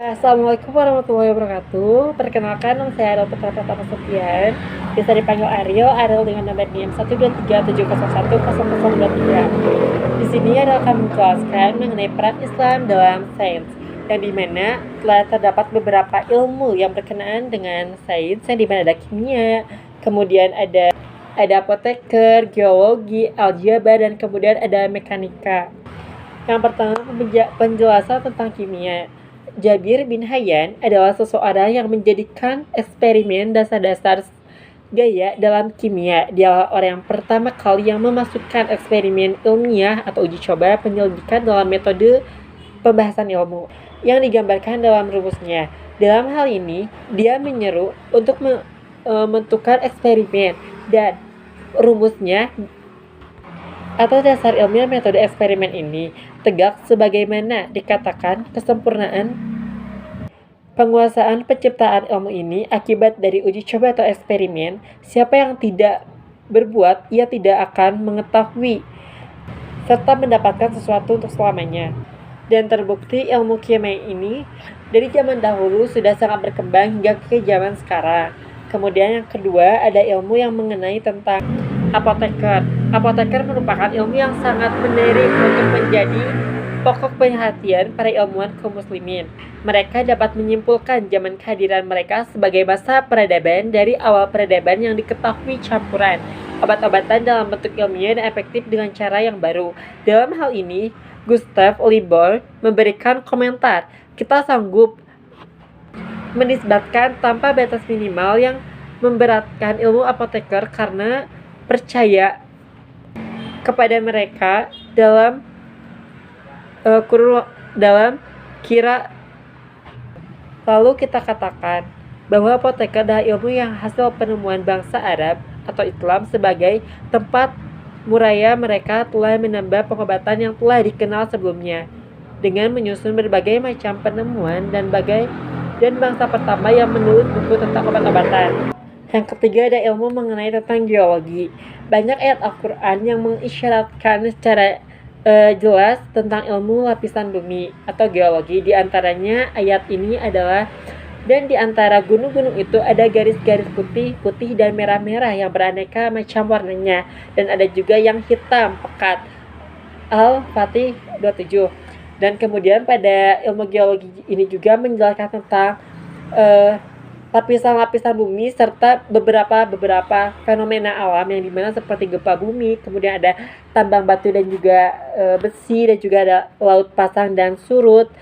Assalamualaikum warahmatullahi wabarakatuh. Perkenalkan, nama saya Dr. Pratama Septian. Bisa dipanggil Ariel dengan nomor NIM 12370010023. Di sini adalah kami menjelaskan mengenai peran Islam dalam sains, yang dimana telah terdapat beberapa ilmu yang berkenaan dengan sains, yang dimana ada kimia, kemudian ada apoteker, geologi, aljabar, dan kemudian ada mekanika. Yang pertama, penjelasan tentang kimia. Jabir bin Hayyan adalah seseorang yang menjadikan eksperimen dasar-dasar gaya dalam kimia. Dia adalah orang yang pertama kali yang memasukkan eksperimen ilmiah atau uji coba penyelidikan dalam metode pembahasan ilmu yang digambarkan dalam rumusnya. Dalam hal ini, dia menyeru untuk menentukan eksperimen dan rumusnya atau dasar ilmiah metode eksperimen ini tegak sebagaimana dikatakan kesempurnaan penguasaan penciptaan ilmu ini akibat dari uji coba atau eksperimen. Siapa yang tidak berbuat, ia tidak akan mengetahui serta mendapatkan sesuatu untuk selamanya. Dan terbukti ilmu kimia ini dari zaman dahulu sudah sangat berkembang hingga ke zaman sekarang. Kemudian yang kedua, ada ilmu yang mengenai tentang apoteker. Apoteker merupakan ilmu yang sangat menarik untuk menjadi pokok perhatian para ilmuwan kaum muslimin. Mereka dapat menyimpulkan zaman kehadiran mereka sebagai masa peradaban dari awal peradaban yang diketahui campuran obat-obatan dalam bentuk ilmiah dan efektif dengan cara yang baru. Dalam hal ini, Gustav Liebel memberikan komentar, kita sanggup menisbatkan tanpa batas minimal yang memberatkan ilmu apoteker karena percaya kepada mereka dalam kira. Lalu kita katakan bahwa apoteker adalah ilmu yang hasil penemuan bangsa Arab atau Islam sebagai tempat muraya mereka telah menambah pengobatan yang telah dikenal sebelumnya dengan menyusun berbagai macam penemuan dan bangsa pertama yang menulis buku tentang obat-obatan. Yang ketiga, ada ilmu mengenai tentang geologi. Banyak ayat Al-Quran yang mengisyaratkan secara jelas tentang ilmu lapisan bumi atau geologi. Di antaranya ayat ini adalah, dan di antara gunung-gunung itu ada garis-garis putih dan merah-merah yang beraneka macam warnanya, dan ada juga yang hitam pekat. Al-Fatih 27. Dan kemudian pada ilmu geologi ini juga menjelaskan tentang lapisan-lapisan bumi serta beberapa fenomena alam yang dimana seperti gempa bumi, kemudian ada tambang batu dan juga besi, dan juga ada laut pasang dan surut,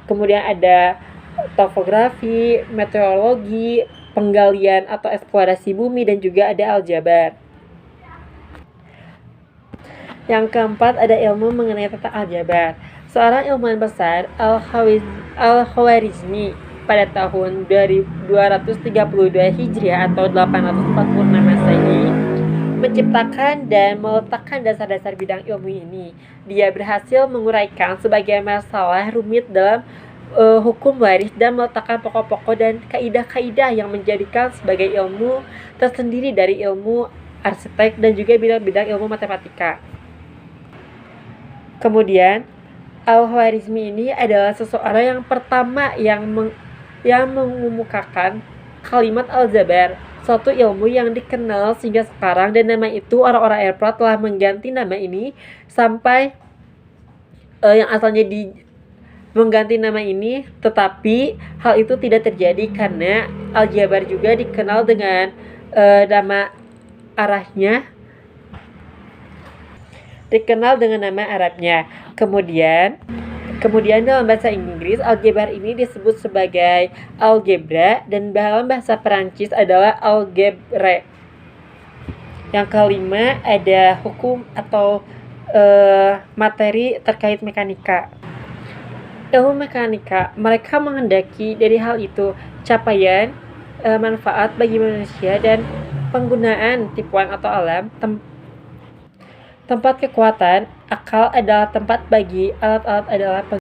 kemudian ada topografi, meteorologi, penggalian atau eksplorasi bumi, dan juga ada aljabar. Yang keempat, ada ilmu mengenai tentang aljabar. Seorang ilmuwan besar, Al-Khwarizmi, pada tahun 232 Hijriah atau 846 Masehi menciptakan dan meletakkan dasar-dasar bidang ilmu ini. Dia berhasil menguraikan sebagai masalah rumit dalam hukum waris dan meletakkan pokok-pokok dan kaidah-kaidah yang menjadikan sebagai ilmu tersendiri dari ilmu arsitek dan juga bidang-bidang ilmu matematika. Kemudian Al-Khwarizmi ini adalah seseorang yang pertama yang mengemukakan kalimat aljabar, suatu ilmu yang dikenal sehingga sekarang, dan nama itu orang-orang Eropa telah mengganti nama ini sampai yang asalnya mengganti nama ini, tetapi hal itu tidak terjadi karena aljabar juga dikenal dengan nama arahnya, dikenal dengan nama Arabnya. Kemudian dalam bahasa Inggris, aljabar ini disebut sebagai algebra, dan dalam bahasa Perancis adalah algebre. Yang kelima, ada hukum atau materi terkait mekanika. Ilmu mekanika, mereka menghendaki dari hal itu capaian manfaat bagi manusia dan penggunaan tipuan atau alam. Tempat kekuatan, akal adalah tempat bagi alat-alat adalah